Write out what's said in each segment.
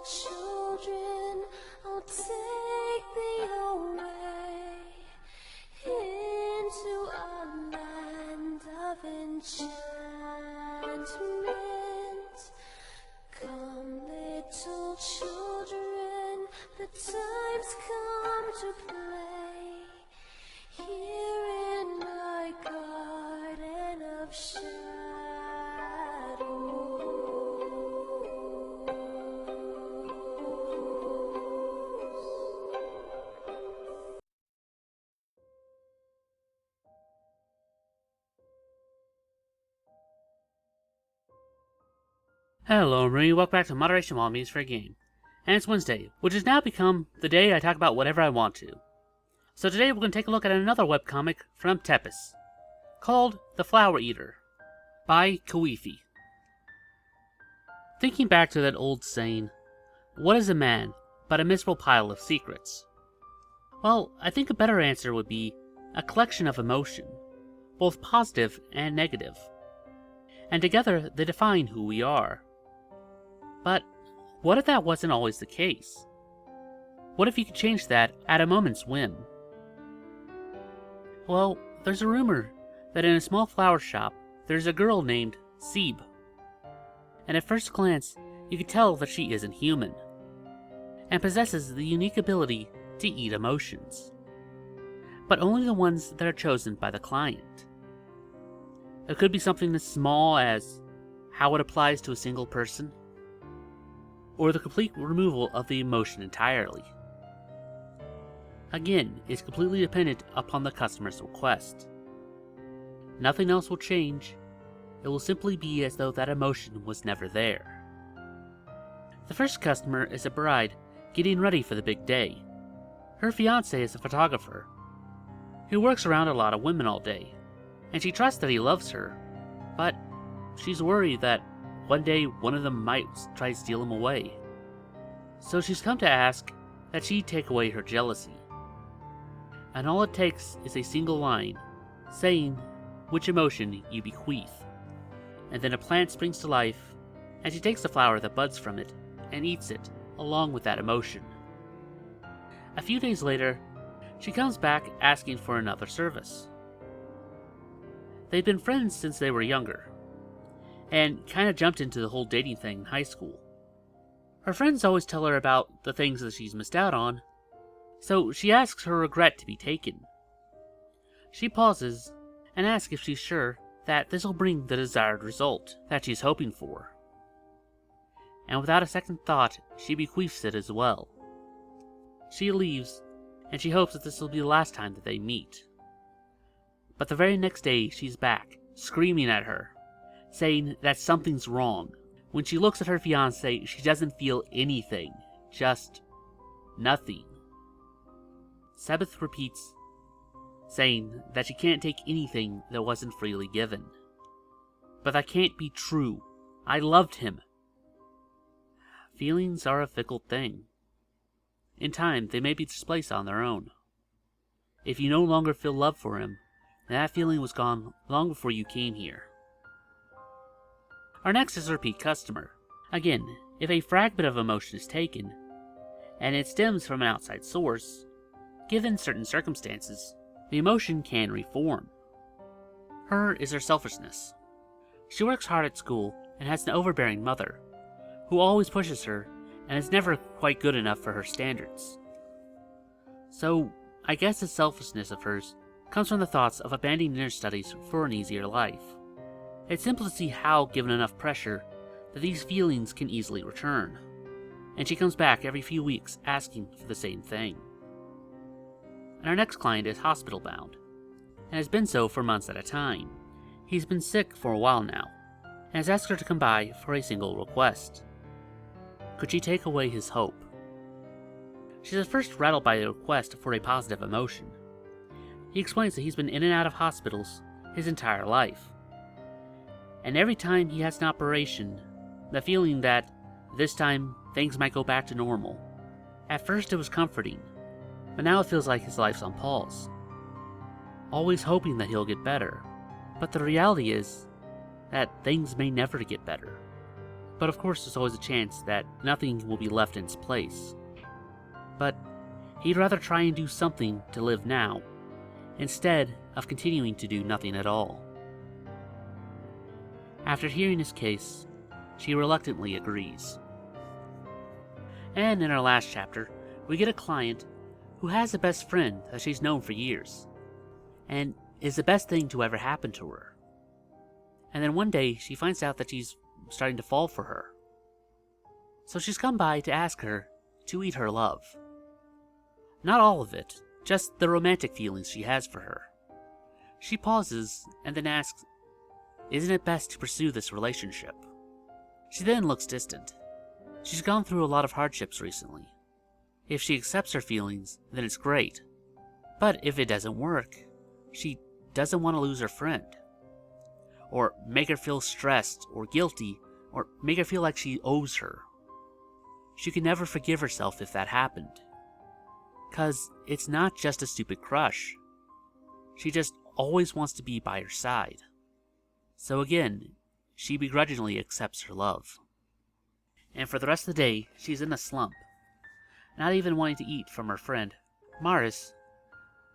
children, I'll take thee away into a land of enchantment. Come, little children, the time's come to play here in my garden of Hello, Marie. Welcome back to Moderation While Means for a Game. And it's Wednesday, which has now become the day I talk about whatever I want to. So today we're going to take a look at another webcomic from Tepis, called The Flower Eater, by Kawifi. Thinking back to that old saying, what is a man but a miserable pile of secrets? Well, I think a better answer would be a collection of emotion, both positive and negative. And together they define who we are. But what if that wasn't always the case? What if you could change that at a moment's whim? Well, there's a rumor that in a small flower shop there's a girl named Seb. And at first glance, you could tell that she isn't human, and possesses the unique ability to eat emotions. But only the ones that are chosen by the client. It could be something as small as how it applies to a single person, or the complete removal of the emotion entirely. Again, it's completely dependent upon the customer's request. Nothing else will change. It will simply be as though that emotion was never there. The first customer is a bride getting ready for the big day. Her fiancé is a photographer who works around a lot of women all day, and she trusts that he loves her, but she's worried that one day one of them might try to steal him away. So she's come to ask that she take away her jealousy. And all it takes is a single line, saying which emotion you bequeath. And then a plant springs to life, and she takes the flower that buds from it, and eats it, along with that emotion. A few days later, she comes back asking for another service. They'd been friends since they were younger, and kind of jumped into the whole dating thing in high school. Her friends always tell her about the things that she's missed out on, so she asks her regret to be taken. She pauses and asks if she's sure that this will bring the desired result that she's hoping for. And without a second thought, she bequeaths it as well. She leaves, and she hopes that this will be the last time that they meet. But the very next day, she's back, screaming at her, saying that something's wrong. When she looks at her fiancé, she doesn't feel anything, just nothing. Sabbath repeats, saying that she can't take anything that wasn't freely given. But that can't be true. I loved him. Feelings are a fickle thing. In time, they may be displaced on their own. If you no longer feel love for him, that feeling was gone long before you came here. Our next is a repeat customer. Again, if a fragment of emotion is taken, and it stems from an outside source, given certain circumstances, the emotion can reform. Her is her selfishness. She works hard at school and has an overbearing mother, who always pushes her and is never quite good enough for her standards. So, I guess this selfishness of hers comes from the thoughts of abandoning her studies for an easier life. It's simple to see how, given enough pressure, that these feelings can easily return, and she comes back every few weeks asking for the same thing. And our next client is hospital bound, and has been so for months at a time. He's been sick for a while now, and has asked her to come by for a single request. Could she take away his hope? She's at first rattled by the request for a positive emotion. He explains that he's been in and out of hospitals his entire life, and every time he has an operation, the feeling that this time things might go back to normal. At first it was comforting, but now it feels like his life's on pause. Always hoping that he'll get better, but the reality is that things may never get better. But of course there's always a chance that nothing will be left in its place. But he'd rather try and do something to live now, instead of continuing to do nothing at all. After hearing his case, she reluctantly agrees. And in our last chapter, we get a client who has a best friend that she's known for years, and is the best thing to ever happen to her. And then one day, she finds out that she's starting to fall for her. So she's come by to ask her to eat her love. Not all of it, just the romantic feelings she has for her. She pauses and then asks, isn't it best to pursue this relationship? She then looks distant. She's gone through a lot of hardships recently. If she accepts her feelings, then it's great. But if it doesn't work, she doesn't want to lose her friend, or make her feel stressed or guilty, or make her feel like she owes her. She can never forgive herself if that happened. 'Cause it's not just a stupid crush. She just always wants to be by her side. So again, she begrudgingly accepts her love. And for the rest of the day, she's in a slump, not even wanting to eat from her friend, Maris,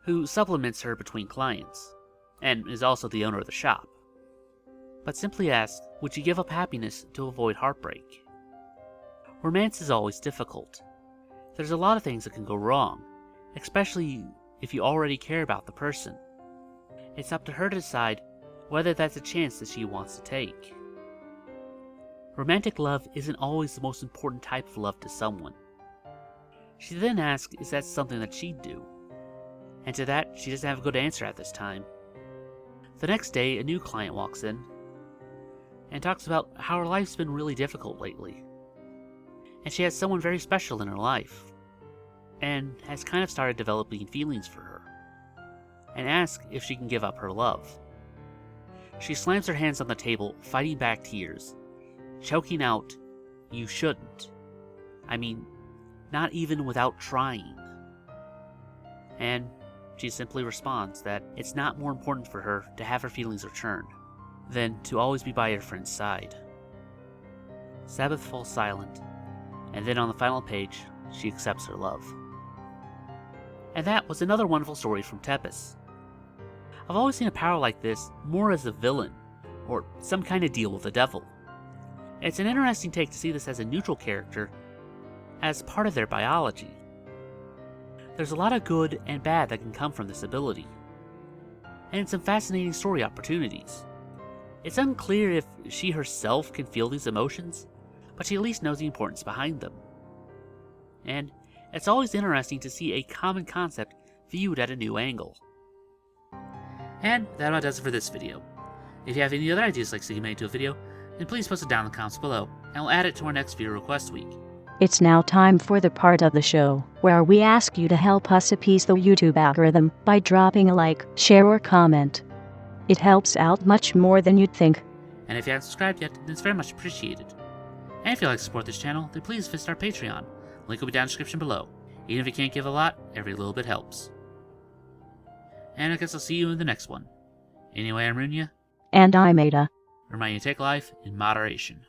who supplements her between clients, and is also the owner of the shop. But simply asks, would she give up happiness to avoid heartbreak? Romance is always difficult. There's a lot of things that can go wrong, especially if you already care about the person. It's up to her to decide whether that's a chance that she wants to take. Romantic love isn't always the most important type of love to someone. She then asks if that's something that she'd do, and to that she doesn't have a good answer at this time. The next day, a new client walks in and talks about how her life's been really difficult lately, and she has someone very special in her life, and has kind of started developing feelings for her, and asks if she can give up her love. She slams her hands on the table, fighting back tears, choking out, "You shouldn't. I mean, not even without trying." And she simply responds that it's not more important for her to have her feelings returned than to always be by her friend's side. Sabbath falls silent, and then on the final page, she accepts her love. And that was another wonderful story from Tepes. I've always seen a power like this more as a villain, or some kind of deal with the devil. It's an interesting take to see this as a neutral character, as part of their biology. There's a lot of good and bad that can come from this ability, and some fascinating story opportunities. It's unclear if she herself can feel these emotions, but she at least knows the importance behind them. And it's always interesting to see a common concept viewed at a new angle. And that about does it for this video. If you have any other ideas like seeing made into a video, then please post it down in the comments below, and we'll add it to our next viewer request week. It's now time for the part of the show where we ask you to help us appease the YouTube algorithm by dropping a like, share, or comment. It helps out much more than you'd think. And if you haven't subscribed yet, then it's very much appreciated. And if you'd like to support this channel, then please visit our Patreon. Link will be down in the description below. Even if you can't give a lot, every little bit helps. And I guess I'll see you in the next one. Anyway, I'm Runya. And I'm Ada. Remind you to take life in moderation.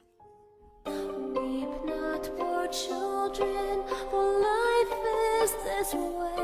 Weep not, poor children, for life is this way.